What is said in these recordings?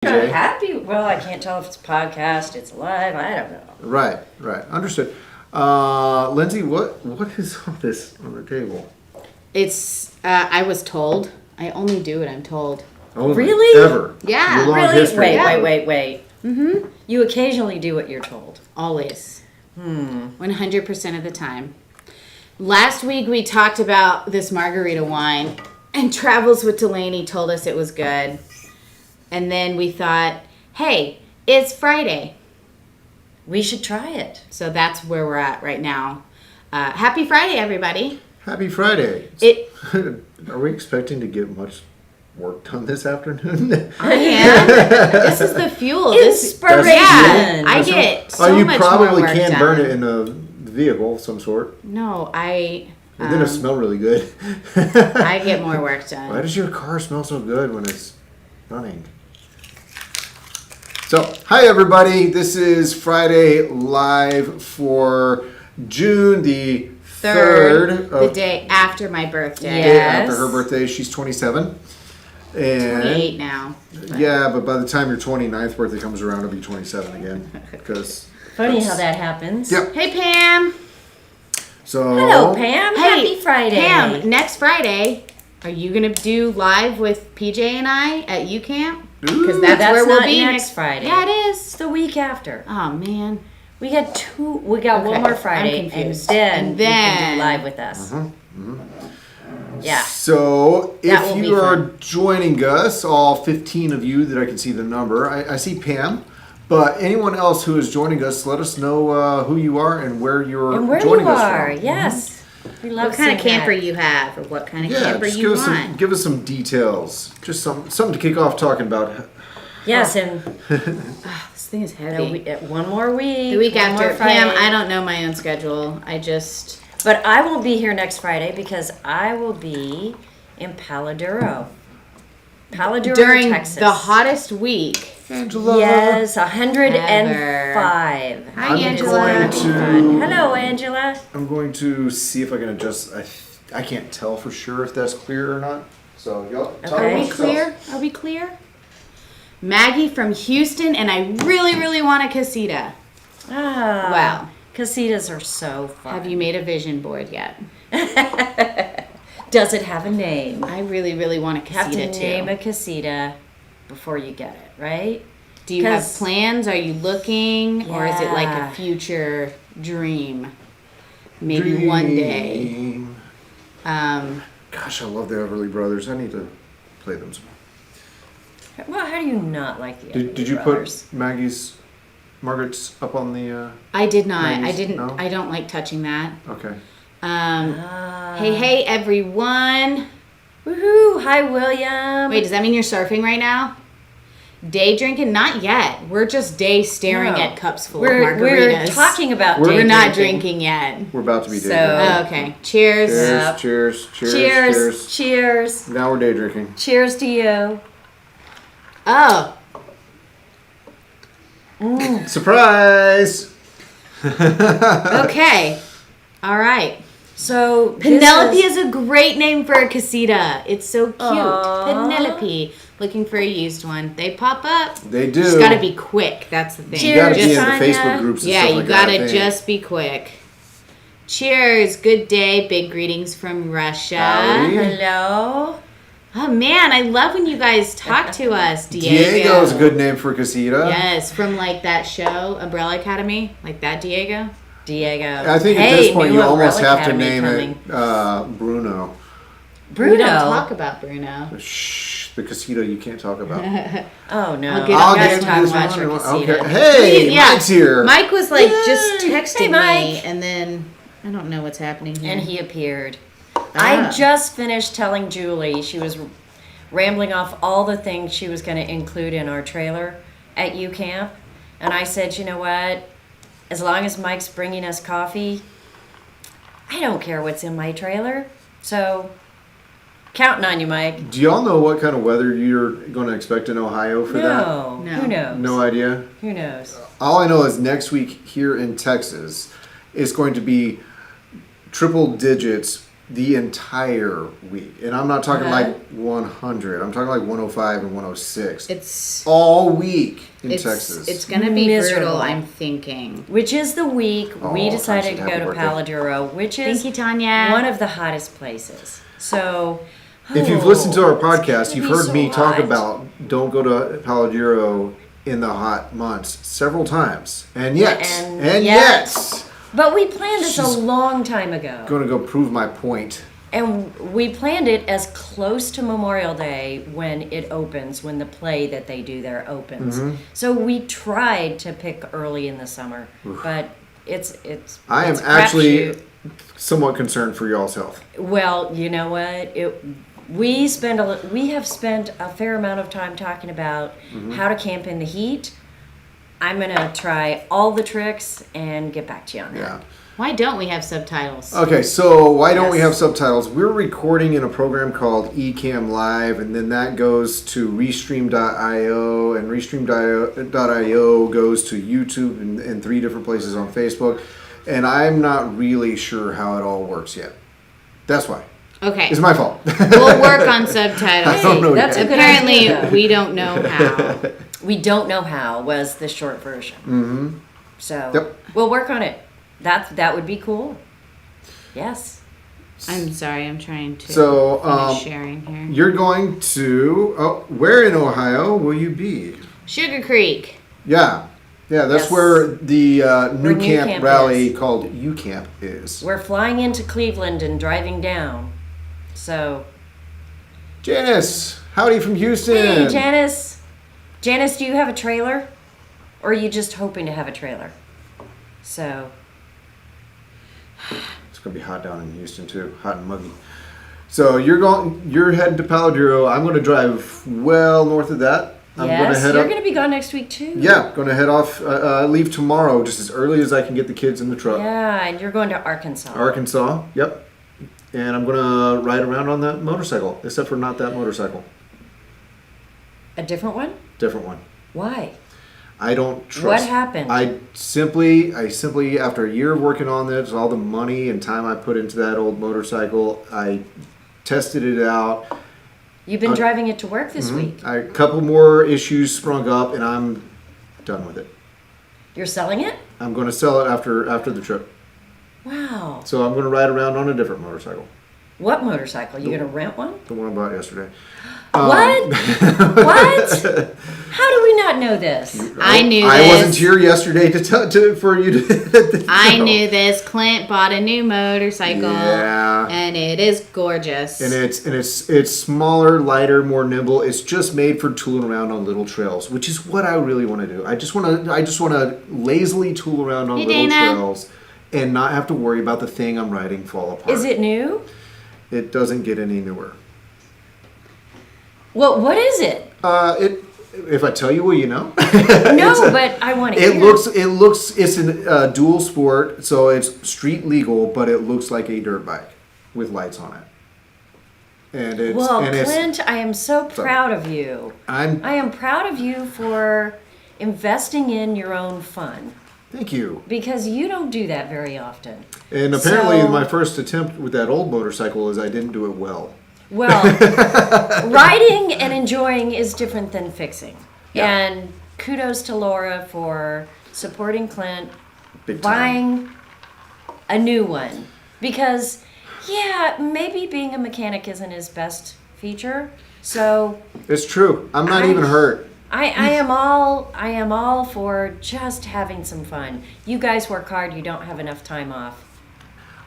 Happy? Well, I can't tell if it's a podcast, it's live. I don't know. Right. Understood. Lindsay, what is all this on the table? It's, I was told. I only do what I'm told. Only Really? Ever. Yeah. Your long Really? history. Wait. Mm-hmm. You occasionally do what you're told. Always. 100% of the time. Last week we talked about this margarita wine, and Travels with Delaney told us it was good. And then we thought, hey, it's Friday. We should try it. So that's where we're at right now. Happy Friday, everybody. Happy Friday. Are we expecting to get much work done this afternoon? I am. This is the fuel. Inspiration. Yeah, I get so you much probably more work can done. burn it in a vehicle of some sort. No, I And then it smell really good. I get more work done. Why does your car smell so good when it's running? So, hi everybody. This is Friday Live for June the 3rd. The day after my birthday. Yeah. Day Yes. after her birthday. She's 27. And 28 now. yeah, but by the time your 29th birthday comes around, it'll be 27 again. Because Funny how that happens. Yep. Hey, Pam. So Hello, Pam. Hey, Happy Friday. Pam, next Friday, are you going to do live with PJ and I at UCamp? Because that's That's where we'll not be next Friday. Yeah, it is. It's the week after. Oh, man. We got one Okay, more I'm Friday, and confused. then, And you can then- do live with us. Yeah. So, That will if be you are fun. joining us, all 15 of you that I can see the number, I see Pam, but anyone else who is joining us, let us know who you are and where you're And where joining you us are, from. yes. We love What kind of seeing camper that. you have or what kind of Yeah, camper just you give want. give us some details. Just something to kick off talking about. Yes, and This thing is heavy. one more week. The week one after, more Friday. Pam, I don't know my own schedule. But I won't be here next Friday because I will be in Paladuro. Paladuro, During Texas. the hottest week. Angela. Yes, 105. Hi, I'm Angela. going to. Hello, Angela. I'm going to see if I can adjust. I can't tell for sure if that's clear or not. So y'all talk Okay. Are about we yourselves. clear? Are we clear? Maggie from Houston, and I really, really want a casita. Ah, Wow. Casitas are so fun. Have you made a vision board yet? Does it have a name? I really, really want a You have casita to too. name a casita before you get it, right? Do you have 'cause- plans? Are you looking? Or is it like Yeah. a future dream? Maybe one day. Dream. Gosh, I love the Everly Brothers. I need to play them some. Well, how do you not like the Did you Brothers? put Margaret's up on the? I did not. I Nice. didn't. No? I don't like touching that. Okay. Hey, everyone. Woohoo! Hi, William. Wait, does that mean you're surfing right now? Day drinking? Not yet. We're just day staring No. at cups full we're, of margaritas. We're talking about We're- day We're not drinking. drinking yet. We're about to be day So- drinking. Oh, okay. Cheers. Cheers, Yep. cheers, cheers, Cheers. cheers. Cheers. Now we're day drinking. Cheers to you. Oh, Surprise! okay. All right. So Penelope is a great name for a casita. It's so cute. Aw. Penelope. Looking for a used one. They pop up. They do. Just gotta be quick. That's the thing. You gotta be in Cheers, the Tanya. Facebook groups and Yeah, stuff you like that, I gotta think. just be quick. Cheers. Good day. Big greetings from Russia. Howdy. Hello. Oh man, I love when you guys talk to us. Diego's a good name for a casita. Yes, from like that show, Umbrella Academy, like that Diego. Diego. I think at Hey, this point new you almost Umbrella have to Academy name coming. it Bruno. Bruno. We don't talk about Bruno. Shh, the casita you can't talk about. Oh no. I'll get I'll on that get time into this watch one. your casita. Okay. Hey, Yeah. Mike's here. Mike was like Yay. just texting Hey, Mike. me, and then I don't know what's happening here. And he appeared. Ah. I just finished telling Julie, she was rambling off all the things she was going to include in our trailer at UCamp. And I said, you know what? As long as Mike's bringing us coffee, I don't care what's in my trailer. So, counting on you, Mike. Do y'all know what kind of weather you're going to expect in Ohio for that? No. No. Who knows? No idea. Who knows? All I know is next week here in Texas, it's going to be triple digits the entire week. And I'm not talking like 100. I'm talking like 105 and 106. It's all week in Texas. It's going to be Miserable. brutal, I'm thinking. Which is the week we Oh, decided to Tasha, go happy to birthday. Paladuro, which is Thank you, Tanya. one of the hottest places. So, If you've listened to our podcast, gonna you've be heard so me talk hot. about don't go to Paladuro in the hot months several times. And yet, And yet. But we planned this She's a long time ago. going to go prove my point. And we planned it as close to Memorial Day when it opens, when the play that they do there opens. Mm-hmm. So we tried to pick early in the summer, but it's I am it's a actually crapshoot. somewhat concerned for y'all's health. Well, you know what? We have spent a fair amount of time talking about Mm-hmm. how to camp in the heat. I'm gonna try all the tricks and get back to you on that. Yeah. Why don't we have subtitles? Okay, so why don't we Yes. have subtitles? We're recording in a program called Ecamm Live, and then that goes to Restream.io, and Restream.io goes to YouTube and 3 different places on Facebook. And I'm not really sure how it all works yet. That's why. Okay. It's my fault. We'll work on subtitles. I don't know That's yet. a good Apparently, idea. we don't know how. We don't know how was the short version. Mm-hmm. So Yep. we'll work on it. That would be cool. Yes. I'm sorry, I'm trying to So, finish sharing here. You're going to, where in Ohio will you be? Sugar Creek. Yeah. Yeah, that's Yes. where the new Where New camp Camp rally is. called UCamp is. We're flying into Cleveland and driving down. So Janice, howdy from Houston. hey, Janice. Janice, do you have a trailer? Or are you just hoping to have a trailer? So It's gonna be hot down in Houston too, hot and muggy. So you're heading to Paladuro. I'm gonna drive well north of that. I'm gonna yes, head you're up. going to be gone next week too. Yeah, gonna head off. Leave tomorrow, just as early as I can get the kids in the truck. Yeah, and you're going to Arkansas. Arkansas. Yep. And I'm gonna ride around on that motorcycle, except for not that motorcycle. A different one? Different one. Why? I don't trust. What happened? I simply, after a year of working on this, all the money and time I put into that old motorcycle, I tested it out. You've been driving it to work this week. A couple more issues sprung up, and I'm done with it. You're selling it? I'm going to sell it after the trip. Wow. So I'm going to ride around on a different motorcycle, What motorcycle? You going to rent one? the one I bought yesterday. What? What? How do we not know this? I knew I this. wasn't here yesterday for you to. I knew this. Clint bought a new motorcycle. Yeah. And it is gorgeous. And it's smaller, lighter, more nimble. It's just made for tooling around on little trails, which is what I really want to do. I just want to lazily tool around on Hey, little Dana. trails and not have to worry about the thing I'm riding fall apart. Is it new? It doesn't get any newer. Well, what is it? If I tell you, will you know? No, but I want to hear. It's a dual sport, so it's street legal, but it looks like a dirt bike with lights on it. And it's Well, and it's, Clint, I am so proud of you. I am proud of you for investing in your own fun thank you. because you don't do that very often. And apparently, So- my first attempt with that old motorcycle is I didn't do it well. Well, riding and enjoying is different than fixing. Yeah. And kudos to Laura for supporting Clint, Big time. buying a new one. Because, yeah, maybe being a mechanic isn't his best feature. So It's true. I'm not I- even hurt. I am all for just having some fun. You guys work hard, you don't have enough time off.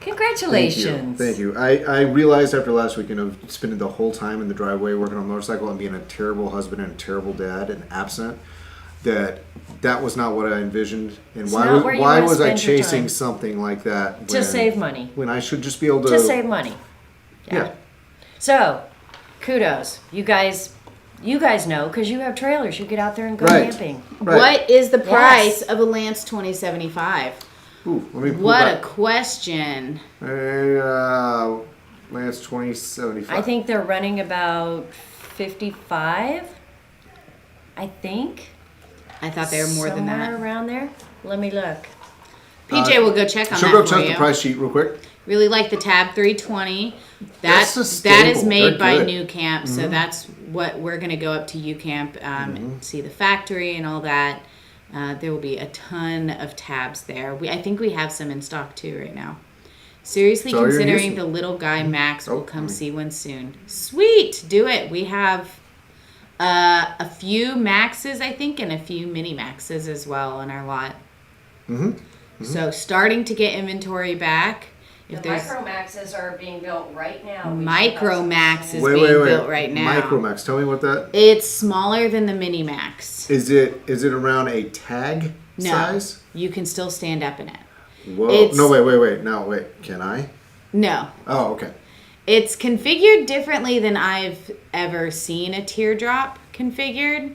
Congratulations. Thank you. I realized after last weekend of spending the whole time in the driveway working on a motorcycle and being a terrible husband and a terrible dad and absent, that was not what I envisioned. And It's not where you wanna was I spend your chasing time. something like that To save money. when I should just be able to To save money. Yeah. So, kudos. You guys know because you have trailers. You get out there and go Right. camping. Right. What is the price Yes. of a Lance 2075? Ooh, let me pull What a back. question. Lance 2075. I think they're running about 55. I think. I thought they were more than Somewhere that. around there. Let me look. PJ will go check on She'll that go for check you. the price sheet real quick. Really like the Tab 320. That's a That is staple. made They're by good. New Camp, so that's what we're going to go up to U Camp and see the factory and all that. There will be a ton of tabs there. I think we have some in stock too right now. Seriously So you're considering using- the little guy Max will Oh, come I mean- see one soon. Sweet, do it. We have a few Maxes, I think, and a few Mini Maxes as well on our lot. So starting to get inventory back. If The there's Micromaxes are being built right now. Micromax is Wait, being wait, wait. built right now. Micromax. Tell me what that It's smaller than the Mini Max. is. It around a tag No, size? you can still stand up in it. Whoa. It's- No, wait. No, wait. Can I? No, Oh, okay. it's configured differently than I've ever seen a teardrop configured.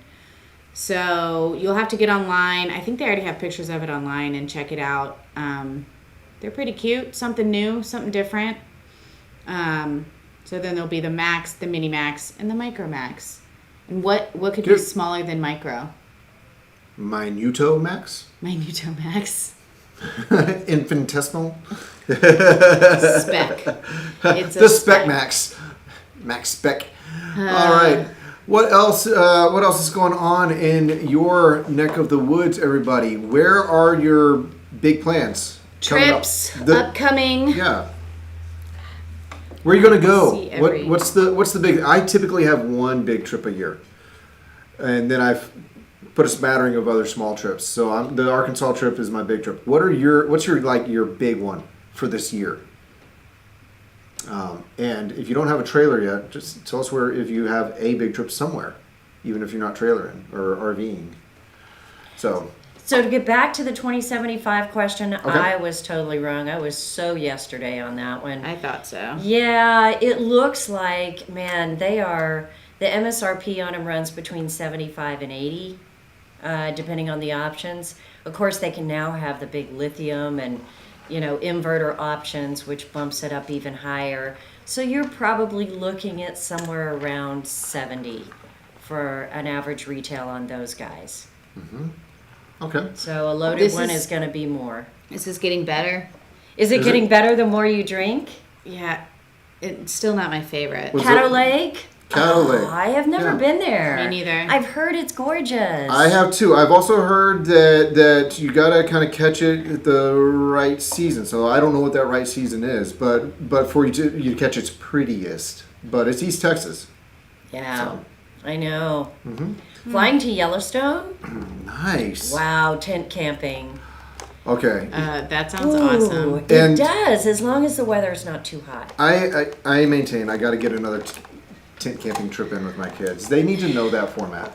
So you'll have to get online. I think they already have pictures of it online and check it out. They're pretty cute. Something new, something different. So then there'll be the Max, the Mini Max, and the Micro Max. And what could be Good. smaller than Micro? Minuto Max? Minuto Max. Infinitesimal? Spec. It's a The Spec Max. Max Spec. All right. What else? What else is going on in your neck of the woods, everybody? Where are your big plans? coming up? Trips upcoming. Yeah. Where are you going to go? See every- What's the big? I typically have one big trip a year, and then I've put a smattering of other small trips. So the Arkansas trip is my big trip. What's your big one for this year? And if you don't have a trailer yet, just tell us if you have a big trip somewhere, even if you're not trailering or RVing. So So to get back to the 2075 question, Okay. I was totally wrong. I was so yesterday on that one. I thought so. Yeah, it looks like, man, the MSRP on them runs between 75 and 80, depending on the options. Of course, they can now have the big lithium and, inverter options, which bumps it up even higher. So you're probably looking at somewhere around 70 for an average retail on those guys. okay. So a loaded This one is- is going to be more. Is this getting better? Is it Is getting it? better the more you drink? Yeah. It's still not my favorite. Was Caddo it- Lake? Caddo Lake. I have never Yeah. been there. Me neither. I've heard it's gorgeous. I have too. I've also heard that you gotta kind of catch it at the right season. So I don't know what that right season is, but for you to catch its prettiest. But it's East Texas. Yeah, So. I know. Flying to Yellowstone? Nice. Wow, tent camping. Okay. That sounds Ooh, awesome. It And- does, as long as the weather's not too hot. I maintain I got to get another tent camping trip in with my kids. They need to know that format.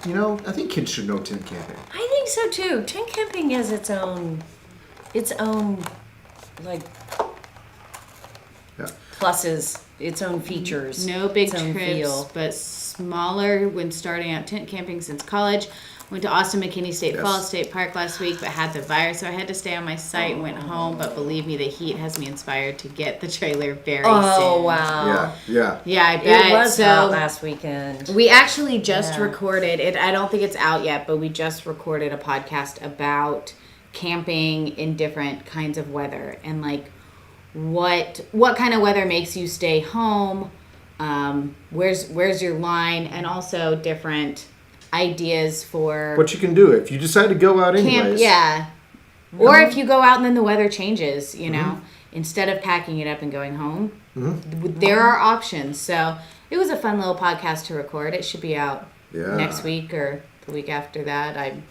I think kids should know tent camping. I think so too. Tent camping has its own, like, Yeah. pluses, its own features. No big its own trips, feel. but smaller when starting out tent camping since college. Went to Austin McKinney State Yes. Falls State Park last week, but had the virus, so I had to stay on my site and went home. But believe me, the heat has me inspired to get the trailer very Oh, soon. wow. Yeah. Yeah, I bet. It was so hot last weekend. we actually just Yeah. recorded it. I don't think it's out yet, but we just recorded a podcast about camping in different kinds of weather and like what kind of weather makes you stay home. Where's your line, and also different ideas for What you can do if you decide to go out camp. anyways. Yeah, or if you go out and then the weather changes, instead of packing it up and going home, there are options. So it was a fun little podcast to record. It should be out Yeah. next week or the week after that. I'm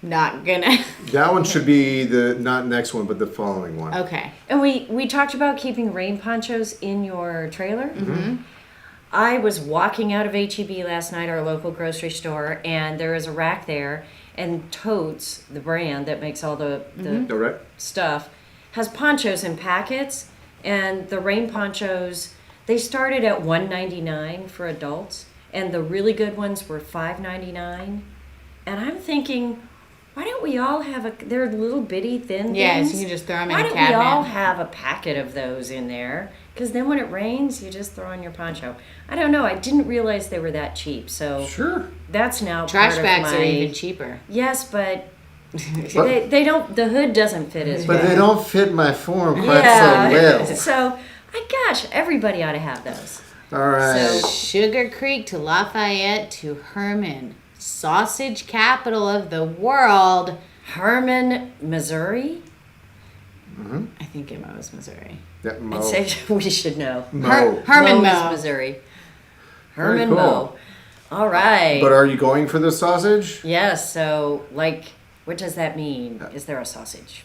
not gonna. That one should be not next one, but the following one. Okay. And we talked about keeping rain ponchos in your trailer. I was walking out of HEB last night, our local grocery store, and there is a rack there, and Totes, the brand that makes all the All right. stuff, has ponchos in packets, and the rain ponchos, they started at $1.99 for adults, and the really good ones were $5.99. And I'm thinking, why don't we all have they're little bitty thin Yeah, things. so you can just throw them in Why a don't cabinet. we all have a packet of those in there? Because then when it rains, you just throw on your poncho. I don't know. I didn't realize they were that cheap. So Sure. that's now Trash part bags of are my, even cheaper. Yes, but They don't. The hood doesn't fit as well. But they don't fit my form quite so well. So, gosh, everybody ought to have those. All right. So- Sugar Creek to Lafayette to Herman, sausage capital of the world. Herman, Missouri. I think it was Missouri. Yeah, Mo. I'd say we should know. Mo. Herman Mo is Mo. Missouri. Very Herman cool. Mo. All right. But are you going for the sausage? Yes. So, what does that mean? Is there a sausage?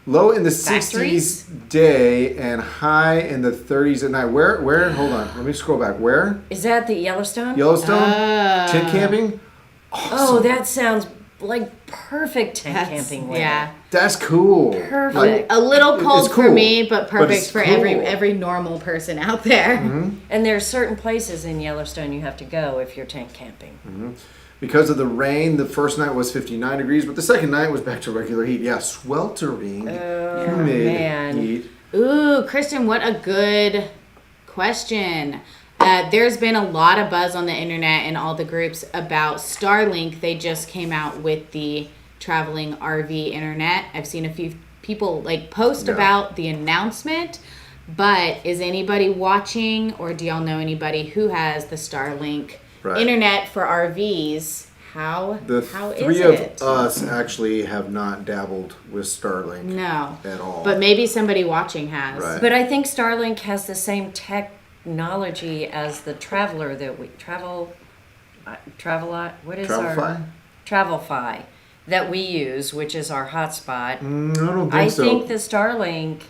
Low in the Factories? 60s day and high in the 30s at night. Where? Hold on. Let me scroll back. Where? Is that the Yellowstone? Yellowstone? Tent camping? Oh, that sounds like perfect tent camping weather. Yeah. That's cool. Perfect. A little cold It's for cool, me, but perfect it's for cool. every normal person out there. And there's certain places in Yellowstone you have to go if you're tent camping. Because of the rain, the first night was 59 degrees, but the second night was back to regular heat. Yeah, sweltering, humid man. heat. Ooh, Kristen, what a good question. There's been a lot of buzz on the internet and all the groups about Starlink. They just came out with the traveling RV internet. I've seen a few people post about the announcement, but is anybody watching, or do y'all know anybody who has the Starlink internet for RVs? How Three is of it? us actually have not dabbled with Starlink No. at all. But maybe somebody watching has. Right. But I think Starlink has the same technology as the Traveler that we what is Travelify? Travelify that we use, which is our hotspot. I don't think I so. think the Starlink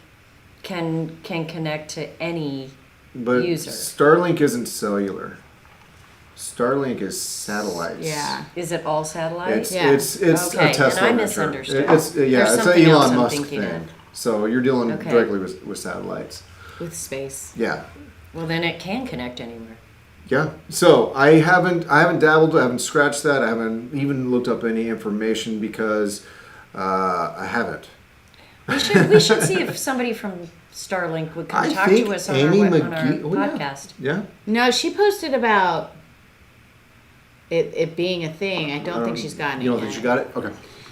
can connect to any but user. Starlink isn't cellular. Starlink is satellites. Yeah. Is it all satellite? It's Yeah. it's Okay, a Tesla. and I venture. misunderstood. It's There's an something else Elon I'm Musk thinking thing. of. So you're dealing Okay. directly with satellites. With space. Yeah. Well, then it can connect anywhere. Yeah. So I haven't dabbled. I haven't scratched that. I haven't even looked up any information because I haven't. We should see if somebody from Starlink would come I talk think to us on Amy our McGee- oh, yeah. podcast. Yeah. No, she posted about it being a thing. I don't think she's gotten it You don't yet. think she got it? Okay.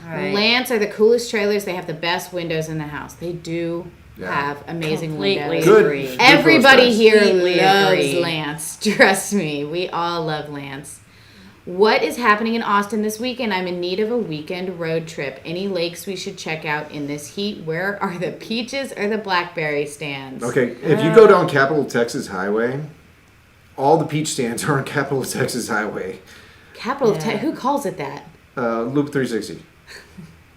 All right. Lance are the coolest trailers. They have the best windows in the house. They do Yeah. have amazing Completely windows. Good. agree. Good Everybody those guys. here Completely loves agree. Lance. Trust me. We all love Lance. What is happening in Austin this weekend? I'm in need of a weekend road trip. Any lakes we should check out in this heat? Where are the peaches or the blackberry stands? Okay. If you go down Capital Texas Highway, all the peach stands are on Capital Texas Highway. Capital of who calls it that? Loop 360.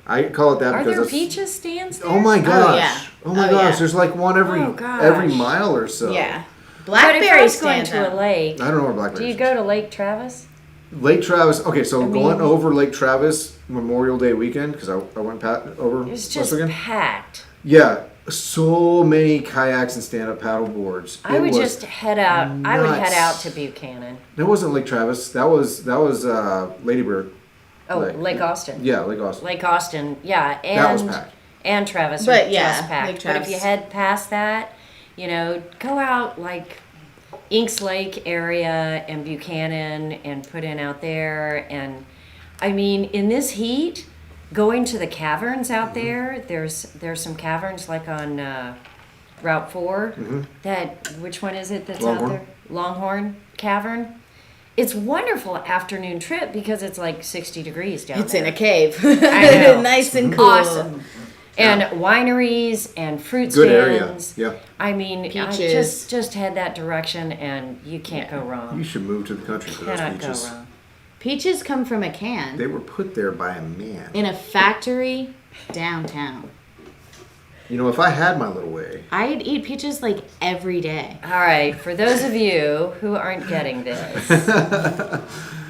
I call it that Are because there that's. peaches stands there? Oh my gosh! yeah. Oh my Oh, gosh! yeah. There's like one every Oh, gosh. every mile or so. Yeah. But if I Blackberry was going stands to a out. lake, I don't know where Blackberry. do you go to Lake Travis? Lake Travis. Okay, so I going mean- over Lake Travis Memorial Day weekend because I went over It's last just weekend. packed. Yeah, so many kayaks and stand-up paddle boards. I It would was just head out. I would head nuts. out to Buchanan. That wasn't Lake Travis. That was Lady Bird. Oh, Lake. Lake Austin. Yeah, Lake Austin. Lake Austin, yeah, and That was packed. and Travis, But are yeah, just packed. Lake But Travis. if you head past that, go out like Inks Lake area and Buchanan and put in out there. And I mean, in this heat, going to the caverns out there, there's some caverns like on Route 4. That which one is it that's out Longhorn. there? Longhorn Cavern. It's a wonderful afternoon trip because it's like 60 degrees down It's there. in a cave. I know. Nice and cool. Awesome. And wineries and fruit Good area. stands. Yeah. I mean, I Peaches. just head that direction and you can't go You wrong. should move to the country for those Cannot go beaches. wrong. Peaches come from a can They were put there by a man. in a factory downtown. You know, if I had my little way, I'd eat peaches like every day. All right, for those of you who aren't getting this,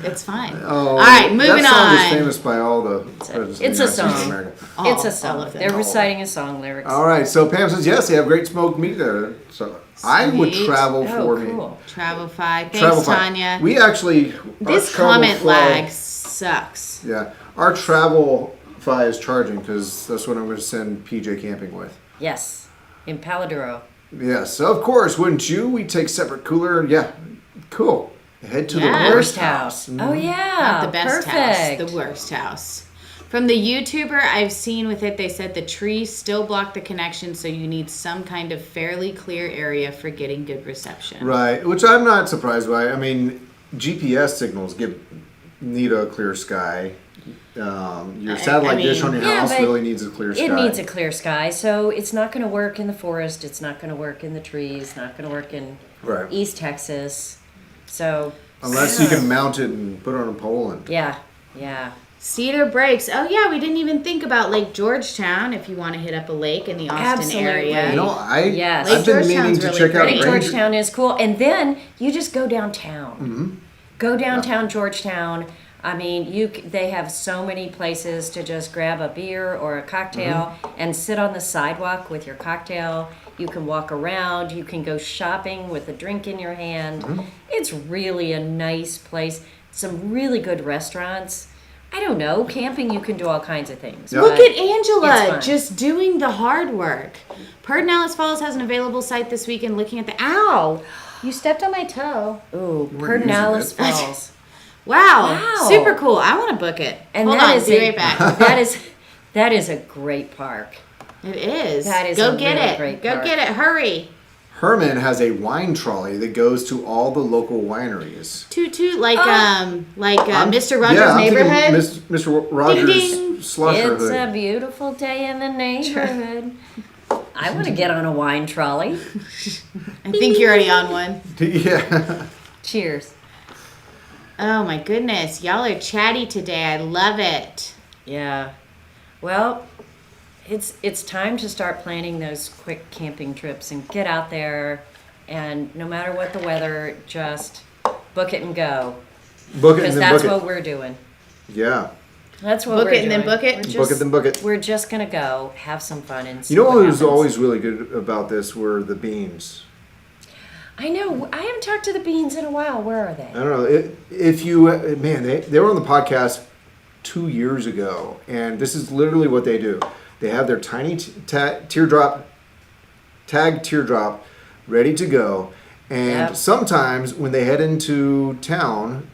It's fine. oh, All right, moving that song is on. famous by all the presidents it's of a the United States of song. America. It's All a of song. them. They're reciting a song lyrics. All right, so Pam says yes, they have great smoked meat there. So I would Sweet. travel Oh, for me. cool. Travel 5. Thanks, Travel file. Tanya. We actually This our travel comment file- lag sucks. Yeah, our travel fi is charging because that's what I'm going to send PJ camping with. Yes, in Paladuro. Yes, of course. Wouldn't you? We take separate cooler. Yeah, cool. Head to Yeah. the Worst house. Oh, yeah. Not the best perfect. house, the worst house. From the YouTuber I've seen with it, they said the trees still block the connection, so you need some kind of fairly clear area for getting good reception. Right, which I'm not surprised by. I mean, GPS signals need a clear sky. Your satellite dish on your house but really needs a clear sky. It needs a clear sky, so it's not going to work in the forest. It's not going to work in the trees. Not going to work in Right. East Texas. So Unless you can mount it and put it on a pole and. yeah. Cedar Breaks. Oh yeah, we didn't even think about Lake Georgetown. If you want to hit up a lake in the Austin Absolutely. area, You know, Yes. I've been Lake meaning Georgetown's to really check out pretty. Lake Ranger. Georgetown is cool, and then you just go downtown. Mm-hmm. Go downtown Georgetown. I mean, they have so many places to just grab a beer or a cocktail and sit on the sidewalk with your cocktail. You can walk around. You can go shopping with a drink in your hand. It's really a nice place. Some really good restaurants. I don't know. Camping, you can do all kinds of things. Yeah. look but at it's Angela fun. just doing the hard work. Perdinellis Falls has an available site this weekend. Looking at the ow, you stepped on my toe. Ooh, We're using Perdinellis it. Falls. Wow, super cool. I want to book it. And Hold that on, is be a- right back. that is a great park. It is. That is Go a get really it. great Go park. get it. Hurry. Herman has a wine trolley that goes to all the local wineries. Toot toot like I'm- Mr. Rogers' I'm thinking neighborhood. Mr. Rogers' ding. slusher It's a hood. beautiful day in the neighborhood. I want to get on a wine trolley. I think you're already on one. Yeah. Cheers. Oh my goodness, y'all are chatty today. I love it. Yeah. Well, it's time to start planning those quick camping trips and get out there, and no matter what the weather, just book it and go. Book it Because and then that's book what it. we're doing. Yeah. That's what Book we're it and then doing. book it? We're Book it just- then book it. We're just gonna go have some fun and see You know what was happens. always really good about this were the beans. I know. I haven't talked to the beans in a while. Where are they? I don't know if you they were on the podcast 2 years ago, and this is literally what they do. They have their tiny tagged teardrop ready to go, and Yep. sometimes when they head into town,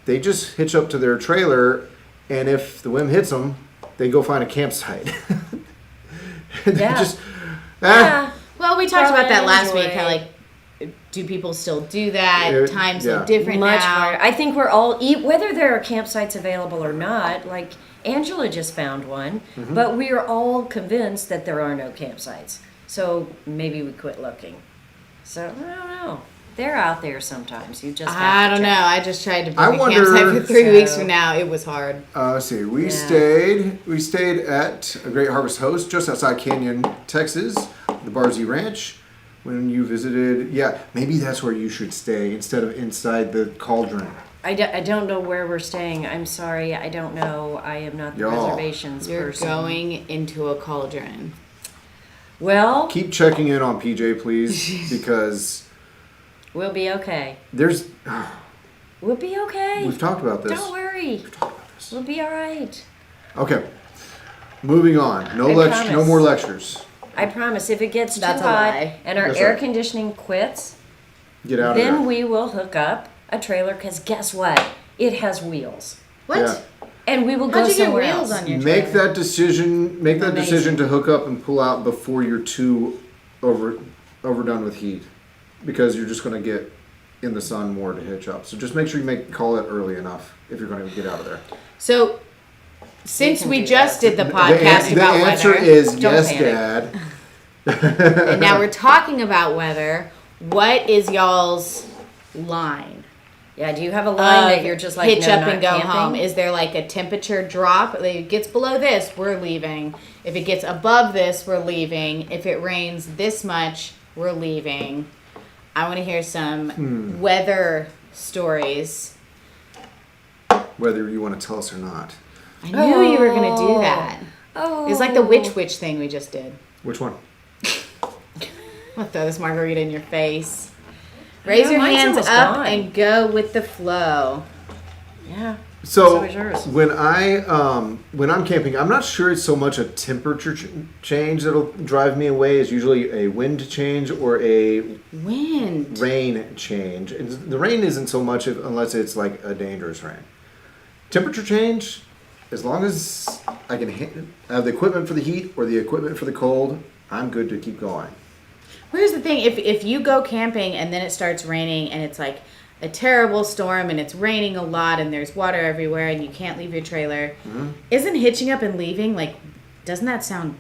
they just hitch up to their trailer, and if the wind hits them, they go find a campsite. And they Yeah. just Yeah. Well, we talked about that last Enjoy. week. How do people still do that? Yeah, Times yeah. look different Much now. harder. I think we're all whether there are campsites available or not. Like Angela just found one, but we are all convinced that there are no campsites. So maybe we quit looking. So I don't know. They're out there sometimes. You just have I to don't know. check. I just tried to book I a wonder- campsite for 3 So- weeks from now. It was hard. let's see. We Yeah. stayed at a Great Harvest Host just outside Canyon, Texas, the Barzy Ranch. When you visited, maybe that's where you should stay instead of inside the cauldron. I don't know where we're staying. I'm sorry. I don't know. I am not the Y'all. reservations You're person. going into a cauldron. Well, Keep checking in on PJ, please, because we'll be okay. there's. We'll be okay. We've talked about this. Don't worry. We'll be all right. Okay, moving on. No promise. more lectures. I promise. If it gets That's too a hot lie. and our That's air right. conditioning quits, Get out of then there. we will hook up a trailer. Because guess what? It has wheels, What? Yeah. and we will go How'd you get somewhere wheels else. on your Make trailer? that decision. Make that Amazing. decision to hook up and pull out before you're too overdone with heat, because you're just going to get in the sun more to hitch up. So just make sure you call it early enough if you're going to get out of there. So, since can we do just that. did the podcast the about answer weather, is Don't yes, panic. Dad. and now we're talking about weather, what is y'all's line? Yeah. Do you have a line that you're just like hitch no, up not and go camping? home? Is there like a temperature drop? Like, it gets below this, we're leaving. If it gets above this, we're leaving. If it rains this much, we're leaving. I want to hear some weather stories. Whether you want to tell us or not. I knew you were going to do that. Oh, It's like the witch thing we just did. Which one? I'll throw this margarita in your face. Raise Yeah, your mine's hands almost up gone. and go with the flow. Yeah. So So is yours. when I'm camping, I'm not sure it's so much a temperature change that'll drive me away. It's usually a wind change or a Wind. rain change. And the rain isn't so much unless it's like a dangerous rain. Temperature change, as long as I can have the equipment for the heat or the equipment for the cold, I'm good to keep going. Here's the thing: if you go camping and then it starts raining and it's like a terrible storm and it's raining a lot and there's water everywhere and you can't leave your trailer, isn't hitching up and leaving, like, doesn't that sound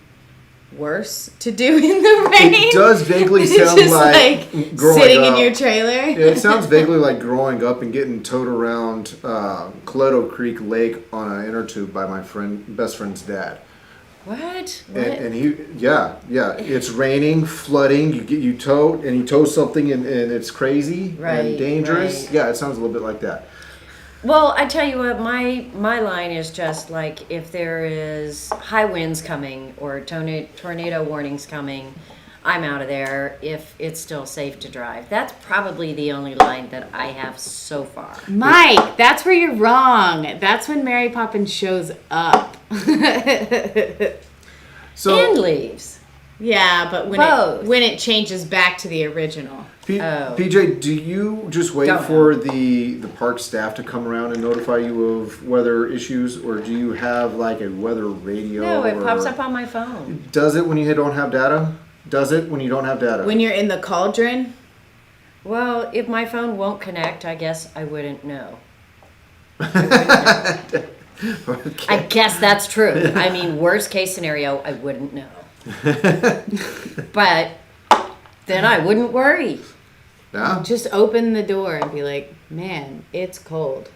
worse to do in the rain? It does vaguely Just sound like growing sitting up. in your trailer. Yeah, it sounds vaguely like growing up and getting towed around Coleto Creek Lake on an inner tube by my best friend's dad. What? And he, it's raining, flooding. You tow, and he tows something, and it's crazy and dangerous. Right. Yeah, it sounds a little bit like that. Well, I tell you what, my line is just like if there is high winds coming or tornado warnings coming, I'm out of there if it's still safe to drive. That's probably the only line that I have so far. Mike, that's where you're wrong. That's when Mary Poppins shows up. So And leaves. Yeah, but Both. when it changes back to the original. PJ, do you just wait Don't for the park staff to come around and notify you of weather issues, or do you have like a weather radio? No, it pops or- up on my phone. Does it when you don't have data? Does it when you don't have data? When you're in the cauldron, Well, if my phone won't connect, I guess I wouldn't know. I guess that's true. I mean, worst case scenario, I wouldn't know. But then I wouldn't worry. Yeah. just open the door and be like, man, it's cold.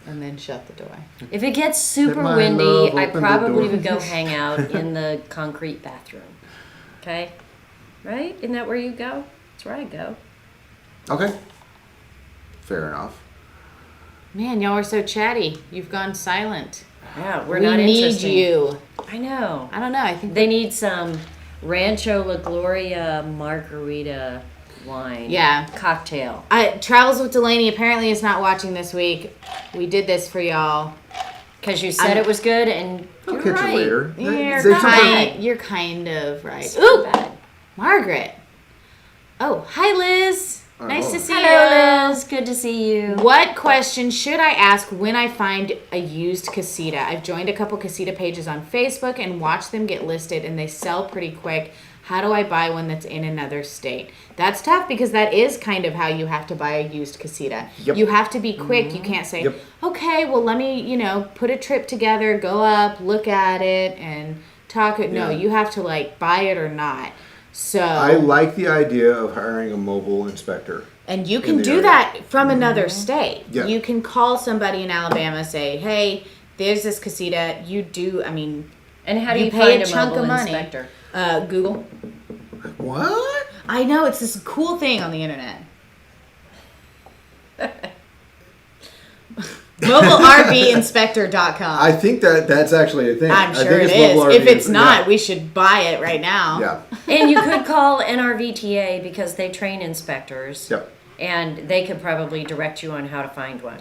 And then shut the door. If it gets super my windy, love, I open the probably door. would go hang out in the concrete bathroom. Okay? Right? Isn't that where you go? That's where I go. Okay. Fair enough. Man, y'all are so chatty. You've gone silent. Yeah, We not need interesting. you. I know. I don't know. I think They need some Rancho La Gloria margarita wine. Yeah. Cocktail. Travels with Delaney apparently is not watching this week. We did this for y'all. Because you said it was good and I'll you're catch right. it later. You're kind of right. It's not bad. Margaret. Oh, hi, Liz. Nice Oh. to see Hello, you. Liz. Good to see you. What question should I ask when I find a used casita? I've joined a couple casita pages on Facebook and watched them get listed, and they sell pretty quick. How do I buy one that's in another state? That's tough because that is kind of how you have to buy a used casita. Yep. You have to be quick. You can't say, Yep. okay, well, let me, put a trip together, go up, look at it, and talk it. No, Yeah. you have to, buy it or not. So, I like the idea of hiring a mobile inspector. and you in can the do area. that from another state. Yeah. You can call somebody in Alabama, say, hey, there's this casita. And how do You you, pay find a chunk mobile of money. inspector? Google. What? I know, it's this cool thing on the internet. MobileRVinspector.com. I think that's actually a thing. I'm I sure think it it's is. mobile If RV. it's not, we should buy it right now. Yeah. And you could call NRVTA because they train inspectors. Yep. And they could probably direct you on how to find one.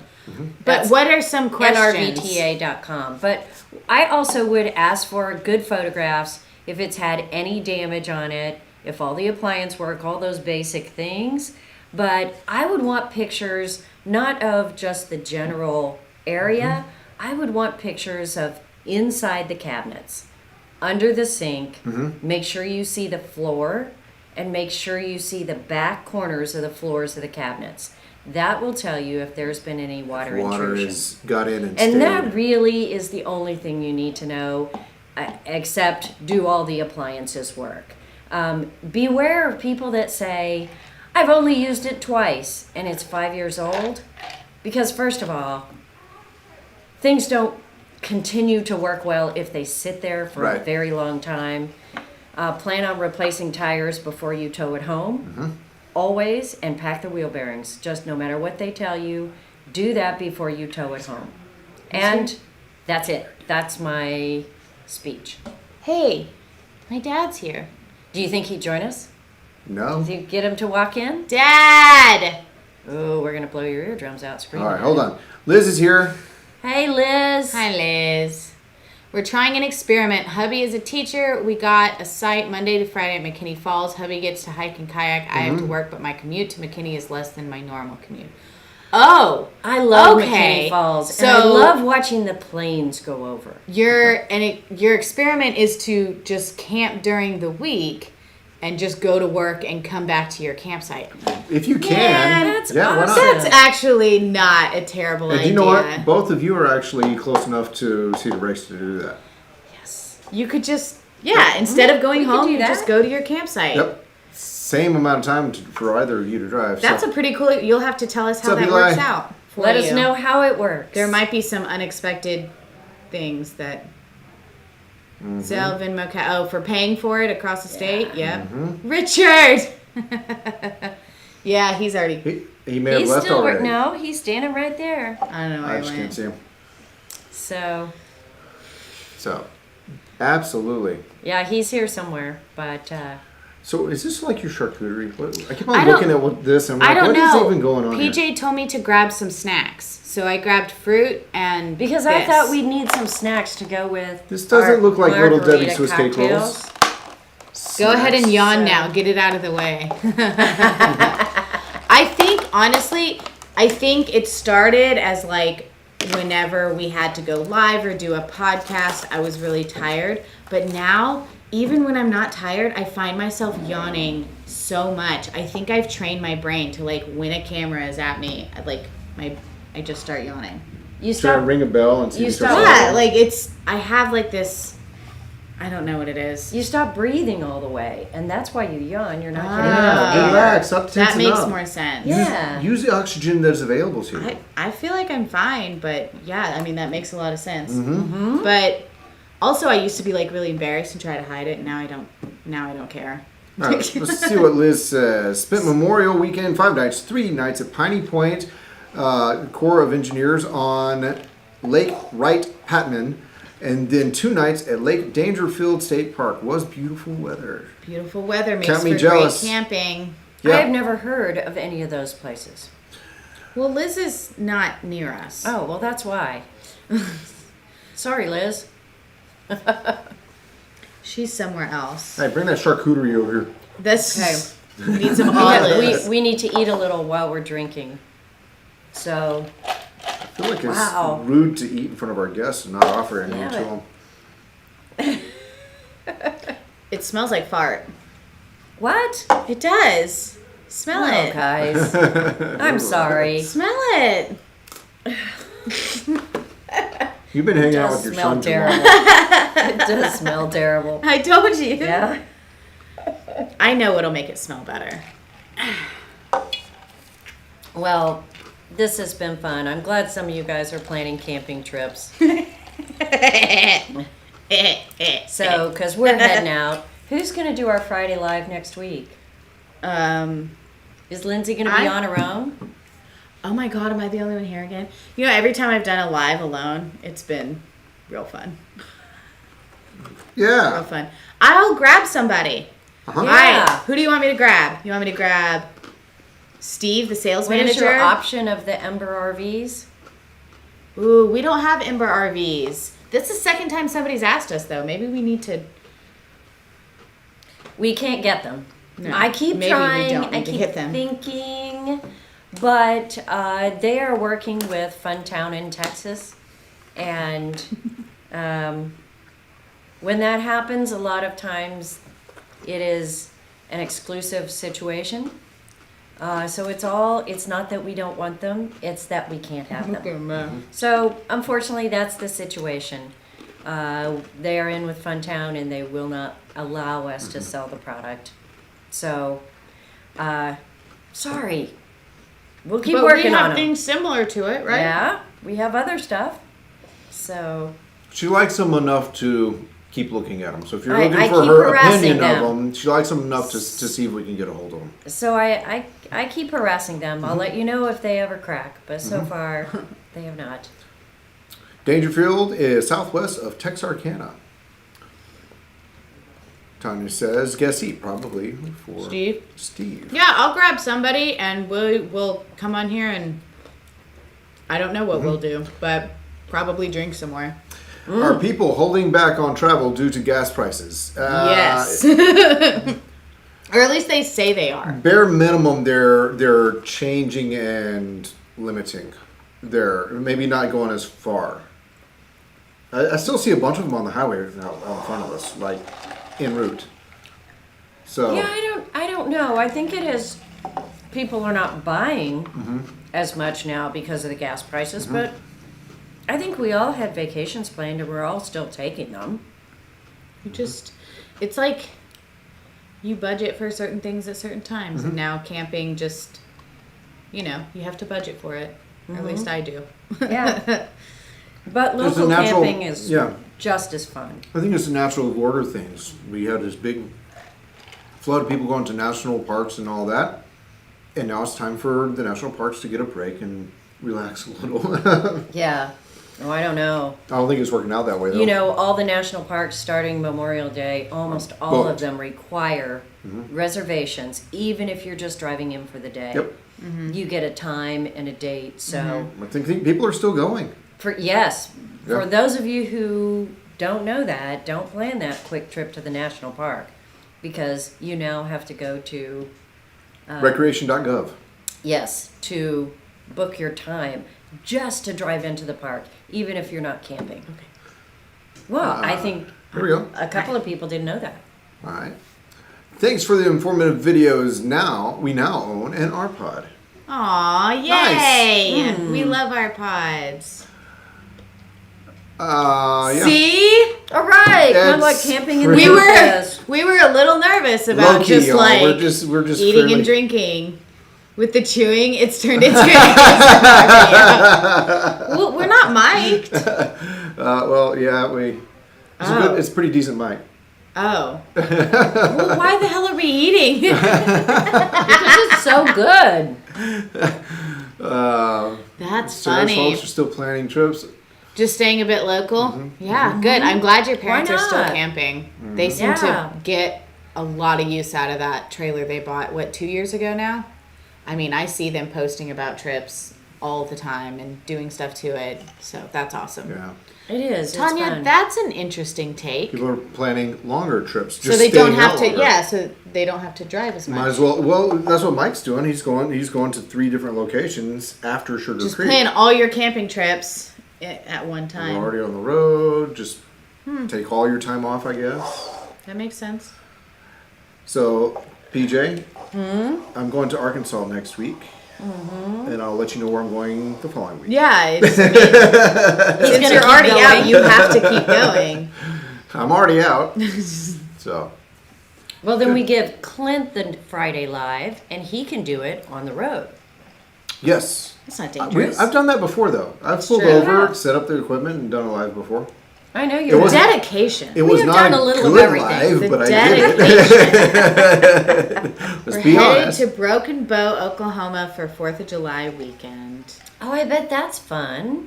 But what are some questions? NRVTA.com. But I also would ask for good photographs if it's had any damage on it, if all the appliance work, all those basic things. But I would want pictures not of just the general area. I would want pictures of inside the cabinets, under the sink. Make sure you see the floor and make sure you see the back corners of the floors of the cabinets. That will tell you if there's been any water intrusion. has got in and stayed. And that really is the only thing you need to know, except do all the appliances work. Beware of people that say, I've only used it twice and it's 5 years old. Because first of all, things don't continue to work well if they sit there for a Right. very long time. Plan on replacing tires before you tow it home. Always, and pack the wheel bearings. Just no matter what they tell you, do that before you tow it home. And that's it. That's my speech. Hey, my dad's here. Do you think he'd join us? No. Do you get him to walk in? Dad! Oh, we're going to blow your eardrums out All screaming. right, hold on. Liz is here. Hey, Liz. Hi, Liz. We're trying an experiment. Hubby is a teacher. We got a site Monday to Friday at McKinney Falls. Hubby gets to hike and kayak. I have to work, but my commute to McKinney is less than my normal commute. Oh, I love okay. McKinney Falls, So and I love watching the planes go over. your experiment is to just camp during the week and just go to work and come back to your campsite. If you can, that's why not? awesome. That's actually not a terrible And idea. you know what? Both of you are actually close enough to see the race to do that. Yes. You could just, instead of going We could home, do you that. just go to your campsite. Yep. Same amount of time for either of you to drive. That's so. a pretty cool. You'll have to tell us how What's up, that Eli? works out. For Let us you. know how it works. There might be some unexpected things that. Zelvin Moca. Oh, for paying for it across the state? Yep. Richard! Yeah, he's already. He may have He's left still already. No, he's standing right there. I don't know where I he just can't went. see him. So, Absolutely. yeah, he's here somewhere. But So is this like your charcuterie? I keep I on don't- looking at this and I I'm like, don't what know. is even going on PJ here? told me to grab some snacks. So I grabbed fruit and. because I this. thought we'd need some snacks to go with. This doesn't our look like Little Debbie margarita Swiss cake rolls. cocktails. Go ahead and yawn So- now. Get it out of the way. I think, honestly, it started as like whenever we had to go live or do a podcast, I was really tired. But now, even when I'm not tired, I find myself yawning so much. I think I've trained my brain to like when a camera is at me, I just start yawning. You Try to stop. ring a bell and see You if stop- there's Yeah, like I have like this, I don't know what it is. You stop breathing all the way, and that's why you yawn. You're not Ah. getting Yeah, enough air. relax. Stop That tensing makes up. more sense. Yeah. Use the oxygen that's available to you. I feel like I'm fine, but yeah, I mean that makes a lot of sense. Mm-hmm. But also, I used to be like really embarrassed and try to hide it. And now I don't. Now I don't care. All right, let's see what Liz says. Spent Memorial Weekend, 5 nights, 3 nights at Piney Point, Corps of Engineers on Lake Wright-Patman, and then 2 nights at Lake Dangerfield State Park. Was beautiful weather. Beautiful weather makes Count me for jealous. great camping. Yeah. I have never heard of any of those places. Well, Liz is not near us. Oh, well, that's why. Sorry, Liz. She's somewhere else. Hey, bring that charcuterie over here. This we need some we, olives. we need to eat a little while we're drinking. So, I feel like it's Wow. rude to eat in front of our guests and not offer anything Yeah, to them. It smells like fart. what? It does. Smell Oh, it. guys. I'm sorry. Smell it. You've been hanging out It with your does smell son too terrible. long. It does smell terrible. I told you. Yeah. I know what'll make it smell better. Well, this has been fun. I'm glad some of you guys are planning camping trips. So, because we're heading out. Who's going to do our Friday Live next week? Is Lindsay going to be on her own? Oh my God, am I the only one here again? You know, every time I've done a live alone, it's been real fun. Real Yeah. fun. I'll grab somebody. Uh-huh. All Yeah. right. Who do you want me to grab? You want me to grab Steve, the sales What is manager? your option of the Ember RVs? Ooh, we don't have Ember RVs. This is the second time somebody's asked us, though. Maybe we need to. We can't get them. No, I keep maybe we trying. don't I need to keep hit them. thinking, but they are working with Funtown in Texas, and when that happens, a lot of times it is an exclusive situation. So it's not that we don't want them; it's that we can't have them. So unfortunately, that's the situation. They are in with Funtown, and they will not allow us to sell the product. So, sorry. We'll keep But working we have on them. things similar to it, right? Yeah, we have other stuff. So, She likes them enough to keep looking at them. So if you're I looking for keep her harassing opinion them. of them, she likes them enough to see if we can get a hold of them. so I keep harassing them. I'll let you know if they ever crack, but so far they have not. Dangerfield is southwest of Texarkana. Tanya says, guess eat probably for Steve. Yeah, I'll grab somebody and we'll come on here and I don't know what we'll do, but probably drink somewhere. Are people holding back on travel due to gas prices? Yes. Or at least they say they are. Bare minimum, they're changing and limiting there. Maybe not going as far. I still see a bunch of them on the highway out in front of us, like en route. So Yeah, I don't know. I think it is. People are not buying as much now because of the gas prices, but I think we all had vacations planned and we're all still taking them. It's like you budget for certain things at certain times, and now camping just, you have to budget for it. Or at least I do. Yeah. But It's a local natural- camping is yeah. just as fun. I think it's the natural order of things. We had this big flood of people going to national parks and all that, and now it's time for the national parks to get a break and relax a little. Yeah. Oh, I don't know. I don't think it's working out that way, though. All the national parks starting Memorial Day, almost all of them require reservations, even if you're just driving in for the day. Yep. You get a time and a date. So, I think people are still going. for Yeah. those of you who don't know that, don't plan that quick trip to the national park, because you now have to go to Recreation.gov. to book your time just to drive into the park, even if you're not camping. Okay. Well, I think Here we go. a couple of people didn't know that. All right. Thanks for the informative videos. We now own an RPod. Aw, yay! We love our pods. Yeah. See? All right, kind of like It's camping in pretty- the We wilderness. were a little nervous about Low-key, just y'all. like we're just eating fairly- and drinking. With the chewing, it's turned into an ASMR video. Well, we're not mic'd. Well, yeah, it's a pretty decent mic. Oh. Well, why the hell are we eating? Because it's so good. That's So funny. folks are still planning trips. Just staying a bit local? Yeah, good. I'm glad your parents Why are still not? camping. They seem Yeah. to get a lot of use out of that trailer they bought, 2 years ago now? I mean, I see them posting about trips all the time and doing stuff to it. So that's awesome. Yeah. It is. Tanya, it's fun. that's an interesting take. People are planning longer trips. So Just they don't staying have out to, longer. so they don't have to drive as much. Might as well. Well, that's what Mike's doing. He's going to 3 different locations after Sugar Just Creek. plan all your camping trips at one We're time. already on the road. Just take all your time off, I guess. That makes sense. So, PJ, I'm going to Arkansas next week, and I'll let you know where I'm going the following week. Yeah, since you're keep already going. out, you have to keep going. I'm already out. So, Well, then we give Clint the Friday Live, and he can do it on the road. yes. That's not dangerous. I've done that before, though. I've pulled true. over, Yeah. set up the equipment, and done a live before. I know It you're was- Dedication. It was have not done a a little of good everything. live, The but I did it. Let's We're be headed honest. to Broken Bow, Oklahoma for 4th of July weekend. Oh, I bet that's fun.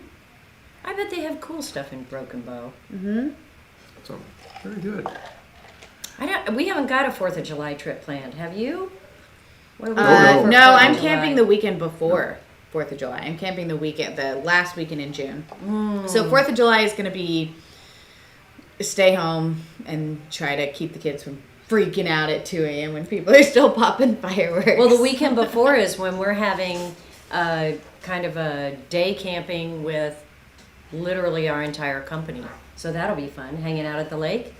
I bet they have cool stuff in Broken Bow. So, very good. We haven't got a 4th of July trip planned. Have you? What are we no. doing for No, 4th of I'm July? camping the weekend before 4th of July. I'm camping the last weekend in June. So 4th of July is going to be stay home and try to keep the kids from freaking out at 2 a.m. when people are still popping fireworks. Well, the weekend before is when we're having kind of a day camping with literally our entire company. So that'll be fun, hanging out at the lake.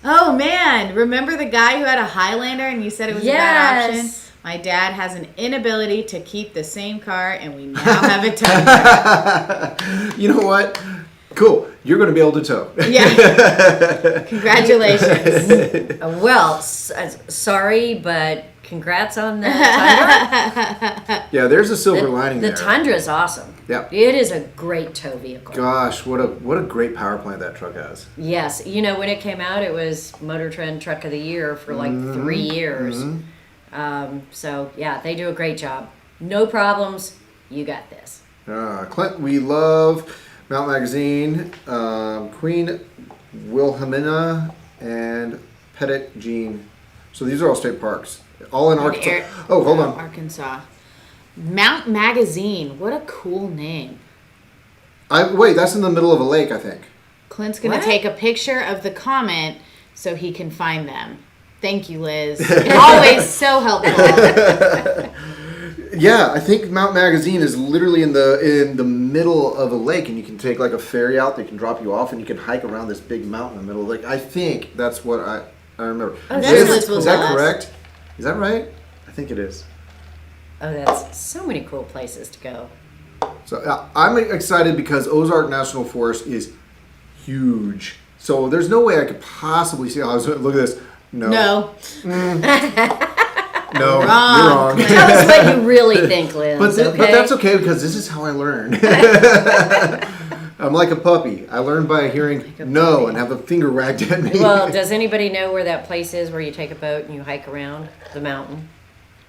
Oh man, remember the guy who had a Highlander and you said it was a bad option? Yes. My dad has an inability to keep the same car and we now have a Tundra. You know what? Cool. You're going to be able to tow. Yeah. Congratulations. Well, sorry, but congrats on the Tundra. Yeah, there's a silver lining The there. Tundra is awesome. Yeah. It is a great tow vehicle. Gosh, what a great power plant that truck has. Yes, when it came out, it was Motor Trend Truck of the Year for like 3 years. So yeah, they do a great job. No problems. You got this. Clint, we love Mount Magazine, Queen Wilhelmina, and Pettit Jean. So these are all state parks. All in Arkansas. Oh, hold on. Arkansas. Mount Magazine. What a cool name. Wait, that's in the middle of a lake, I think. Clint's going to What? take a picture of the comment so he can find them. Thank you, Liz. Always so helpful. Yeah, I think Mount Magazine is literally in the middle of a lake, and you can take like a ferry out that can drop you off, and you can hike around this big mountain in the middle of the lake. I think that's what I remember. Oh, Is that correct? Is that right? I think it is. Oh, that's so many cool places to go. So I'm excited because Ozark National Forest is huge. So there's no way I could possibly see. Look at this. No. No, you're wrong. Tell us what you really think, Liz. But that's okay because this is how I learn. I'm like a puppy. I learn by hearing no and have a finger wagged at me. Well, does anybody know where that place is where you take a boat and you hike around the mountain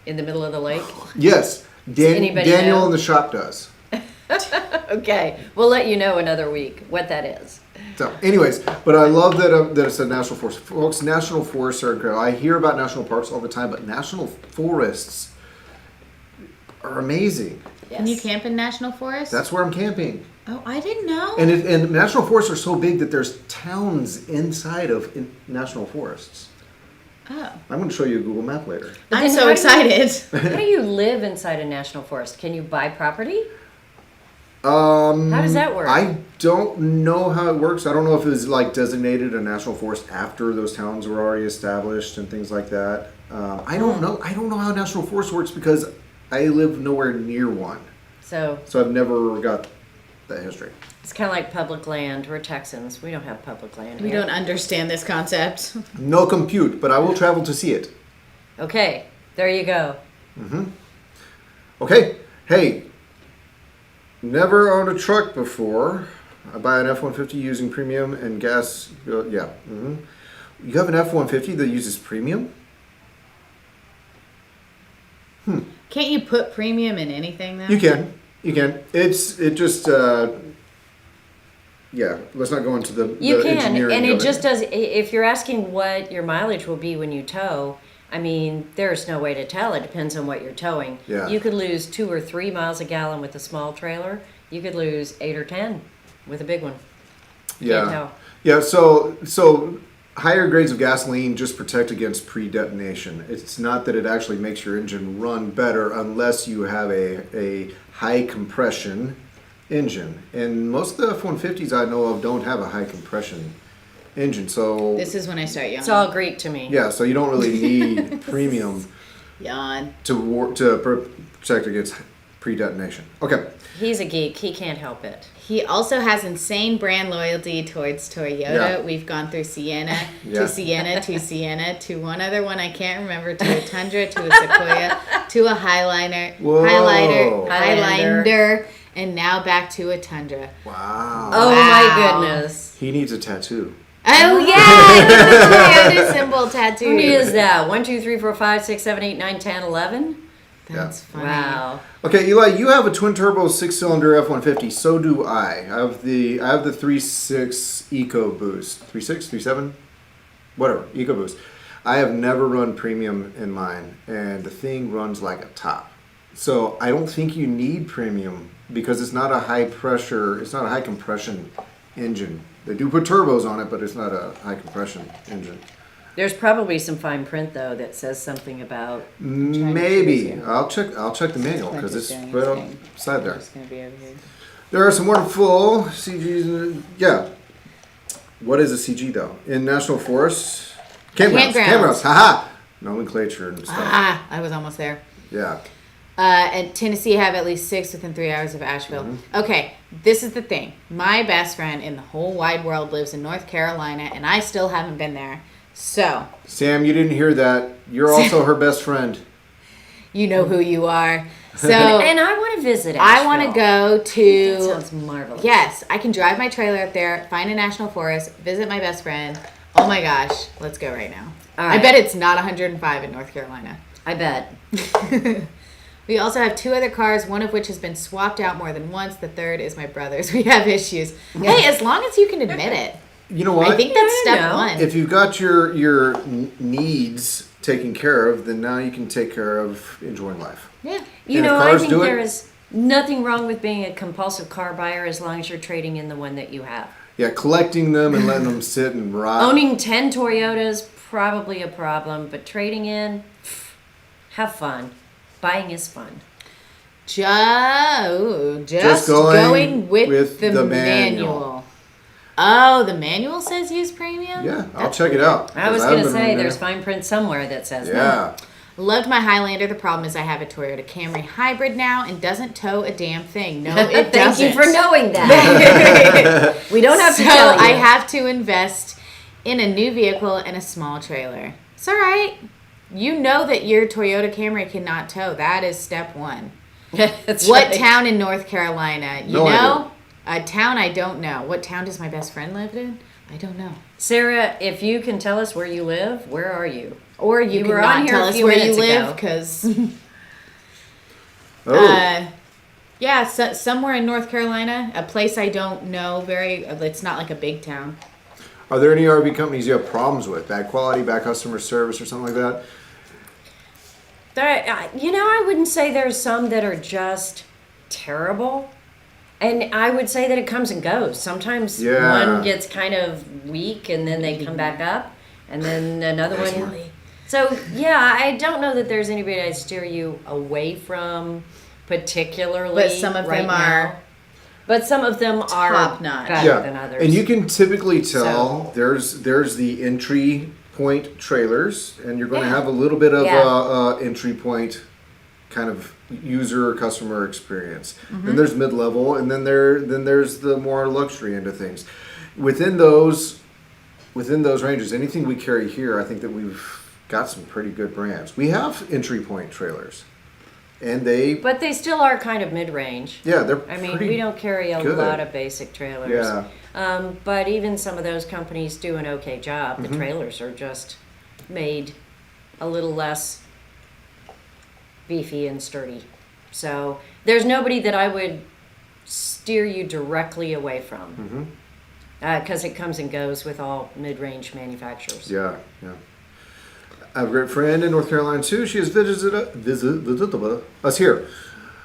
in the middle of the lake? Yes. Daniel in the shop does. Okay. We'll let you know another week what that is. So, anyways, but I love that it's a national forest. Folks, national forests are incredible. I hear about national parks all the time, but national forests are amazing. Yes. Can you camp in national forest? That's where I'm camping. Oh, I didn't know. And national forests are so big that there's towns inside of national forests. Oh. I'm going to show you a Google map later. But I'm then so excited. How do you live inside a national forest? Can you buy property? How does that work? I don't know how it works. I don't know if it was like designated a national forest after those towns were already established and things like that. I don't know. I don't know how national forest works because I live nowhere near one. So I've never got that history. it's kind of like public land. We're Texans. We don't have public land We here. don't understand this concept. No compute, but I will travel to see it. Okay. There you go. Okay. Hey, never owned a truck before. I buy an F-150 using premium and gas. Yeah. You have an F-150 that uses premium? Can't you put premium in anything though? You can. Yeah, let's not go into the You can, engineering and of it just does. If you're asking what your mileage will be when you tow, I mean, there's no way to tell. It depends on what you're towing. Yeah. You could lose 2 or 3 miles a gallon with a small trailer. You could lose 8 or 10 with a big one. Yeah. Can't tell. Yeah, so higher grades of gasoline just protect against pre-detonation. It's not that it actually makes your engine run better unless you have a high compression engine. And most of the F-150s I know of don't have a high compression engine. So This is when I start yawning. It's all Greek to me. yeah, so you don't really need premium Yawn. to protect against pre-detonation. Okay. He's a geek. He can't help it. He also has insane brand loyalty towards Toyota. Yeah. We've gone through Sienna, Yeah. to Sienna, to Sienna, to one other one I can't remember, to a Tundra, to a Sequoia, to a Whoa. Highlander, and now back to a Tundra. Wow. Oh Wow. my goodness. He needs a tattoo. Oh yeah, the Toyota symbol tattoo. How many is that? 1, 2, 3, 4, 5, 6, 7, 8, 9, 10, 11? That's funny. Wow. Okay, Eli, you have a twin turbo 6-cylinder F-150. So do I. I have the 3.6 EcoBoost. 3.6, 3.7, whatever. EcoBoost. I have never run premium in mine, and the thing runs like a top. So I don't think you need premium because it's not a high pressure, it's not a high compression engine. They do put turbos on it, but it's not a high compression engine. There's probably some fine print though that says something about. Maybe. choose I'll check the manual because it's right outside there. It's gonna be over here. There are some wonderful CGs. Yeah. What is a CG though? In national forests? Campgrounds. Haha. Nomenclature and stuff. I was almost there. Yeah. And Tennessee have at least 6 within 3 hours of Asheville. Okay, this is the thing. My best friend in the whole wide world lives in North Carolina, and I still haven't been there. So, Sam, you didn't hear that. You're also her best friend. you know who you are. So, And I want to visit I want to Asheville. go to. That sounds marvelous. Yes, I can drive my trailer up there, find a national forest, visit my best friend. Oh my gosh, let's go right now. All I right. bet it's not 105 in North Carolina. I bet. We also have 2 other cars, one of which has been swapped out more than once. The third is my brother's. We have issues. Hey, as long as you can admit it. You know what? I think that's Yeah, I step know. 1. if you've got your needs taken care of, then now you can take care of enjoying life. Yeah. You And if know, I cars think do it- there is nothing wrong with being a compulsive car buyer as long as you're trading in the one that you have. Yeah, collecting them and letting them sit and rot. Owning 10 Toyotas, probably a problem, but trading in, have fun. Buying is fun. Just going with the manual. Oh, the manual says use premium? Yeah, I'll check it out. I was going to say, there's fine print somewhere that says that. Yeah. Loved my Highlander. The problem is I have a Toyota Camry hybrid now and doesn't tow a damn thing. No, it doesn't. Thank you for knowing that. We don't have to tell you. I have to invest in a new vehicle and a small trailer. It's all right. You know that your Toyota Camry cannot tow. That is step one. That's What right. town in North Carolina? You No know? A town I don't know. What town does my best friend live in? I don't know. Sarah, if you can tell us where you live, where are you? Or you were can on not here tell a us few where you minutes live ago. because... Oh. Yeah, so, somewhere in North Carolina, a place I don't know very. It's not like a big town. Are there any RV companies you have problems with? Bad quality, bad customer service, or something like that? I wouldn't say there's some that are just terrible. And I would say that it comes and goes. Sometimes Yeah. one gets kind of weak and then they come back up. And then another one. So, yeah, I don't know that there's anybody I'd steer you away from particularly. But some of right them now. are But some of them are top-notch. better than others. And you can typically tell So- there's the entry point trailers, and you're going to Yeah. have a little bit of Yeah. entry point kind of user or customer experience. Mm-hmm. Then there's mid level, and then there's the more luxury end of things. Within those ranges, anything we carry here, I think that we've got some pretty good brands. We have entry point trailers, and But they still are kind of mid-range. they're I mean, pretty we don't carry a good. lot of basic trailers. Yeah. But even some of those companies do an okay job. Mm-hmm. The trailers are just made a little less beefy and sturdy. So there's nobody that I would steer you directly away from. Because it comes and goes with all mid-range manufacturers. Yeah. I have a great friend in North Carolina too. She has visited us here,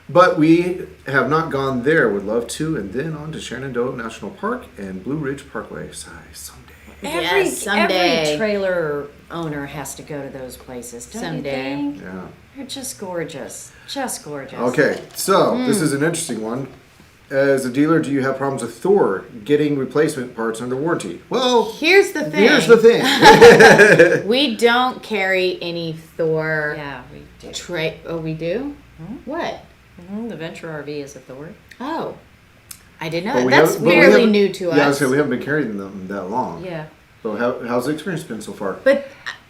but we have not gone there. Would love to, and then on to Shenandoah National Park and Blue Ridge Parkway. Someday. Yes, someday. Every trailer owner has to go to those places, don't Someday. you think? Yeah. They're just gorgeous. Just gorgeous. Okay, so this is an interesting one. As a dealer, do you have problems with Thor getting replacement parts under warranty? Well, Here's the thing. here's the thing. We don't carry any Thor. Yeah, we do. Oh, we do? What? The Venture RV is a Thor. Oh, I didn't know But that. we That's haven't- but we fairly haven't- new to us. Yeah, I was saying we haven't been carrying them that long. Yeah. So how's the experience been so far? But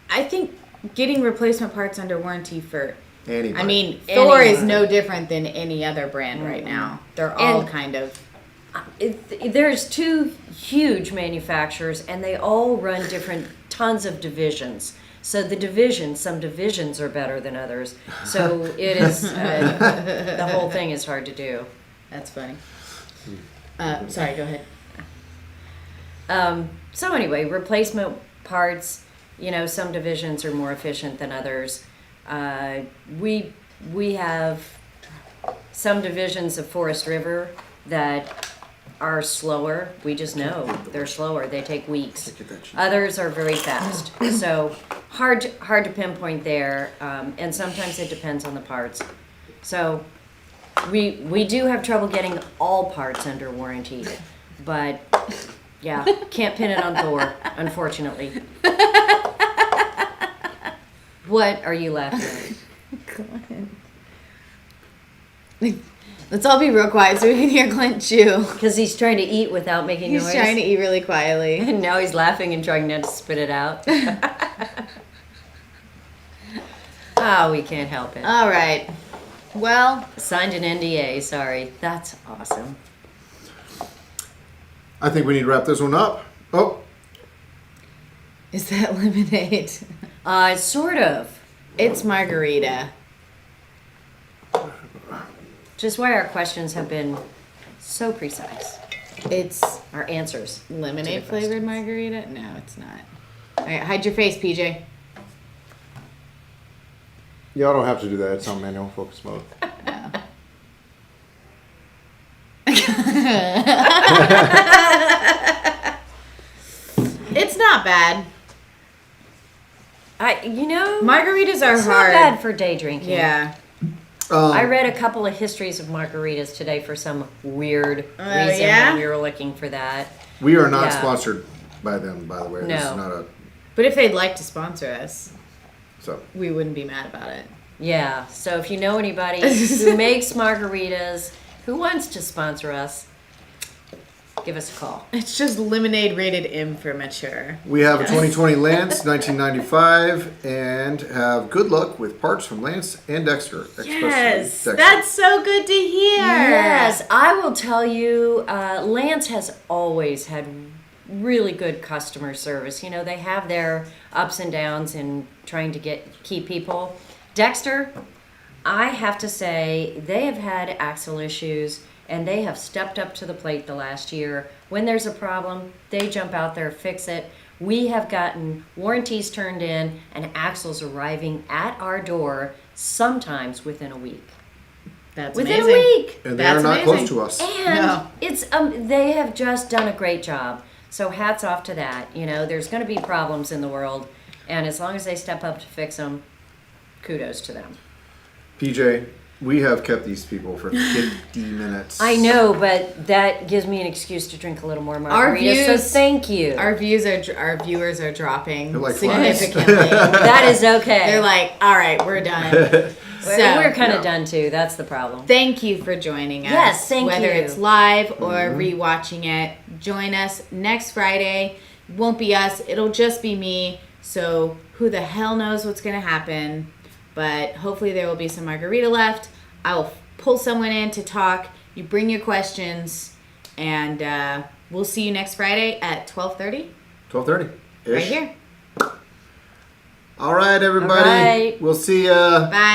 I think getting replacement parts under warranty for. Anybody. I mean, Thor is Anyone. no different than any other brand right now. They're all And- kind of. There's two huge manufacturers, and they all run different tons of divisions. So some divisions are better than others. So it is, the whole thing is hard to do. That's funny. Sorry, go ahead. So anyway, replacement parts, some divisions are more efficient than others. We have some divisions of Forest River that are slower. We just know they're slower. They take weeks. Others are very fast. So hard to pinpoint there. And sometimes it depends on the parts. So we do have trouble getting all parts under warranty, but yeah, can't pin it on Thor, unfortunately. What are you laughing at? Let's all be real quiet so we can hear Clint chew. Because he's trying to eat without making He's noise. trying to eat really quietly. And now he's laughing and trying not to spit it out. Oh, we can't help it. All right. Well, Signed an NDA, sorry. That's awesome. I think we need to wrap this one up. Oh, is that lemonade? Sort of. It's margarita. Just why our questions have been so precise. It's Our answers. lemonade to the flavored margarita? No, it's not. All right, hide your face, PJ. y'all don't have to do that. It's on manual focus mode. It's not bad. Margaritas Margaritas are it's hard. not bad for day drinking. Yeah. I read a couple of histories of margaritas today for some weird reason yeah? when we were looking for that. We are not Yeah. sponsored by them, by the way. This is No. not a But if they'd like to sponsor us, so. we wouldn't be mad about it. Yeah, so if you know anybody who makes margaritas, who wants to sponsor us, give us a call. It's just lemonade rated M for mature. We have a 2020 Lance, 1995, and have good luck with parts from Lance and Dexter. Especially Yes, Dexter. that's so good to hear. Yes, I will tell you, Lance has always had really good customer service. You know, they have their ups and downs in trying to keep people. Dexter, I have to say, they have had axle issues, and they have stepped up to the plate the last year. When there's a problem, they jump out there, fix it. We have gotten warranties turned in and axles arriving at our door sometimes within a week. That's Within amazing. a week. And they That's are not amazing. close to us. And No. it's they have just done a great job. So hats off to that. You know, there's going to be problems in the world, and as long as they step up to fix them, kudos to them. PJ, we have kept these people for 50 minutes. I know, but that gives me an excuse to drink a little more Our margarita. So views- thank you. Our viewers are dropping They're like flies. significantly. That is okay. They're like, all right, we're done. we're kind yeah. of done too. That's the problem. Thank you for joining us. Yes, thank Whether you. it's live or rewatching it, join us next Friday. Won't be us, it'll just be me. So who the hell knows what's going to happen? But hopefully there will be some margarita left. I will pull someone in to talk. You bring your questions, and we'll see you next Friday at 12:30 12:30. right here. All right, everybody. All right. We'll see ya. Bye.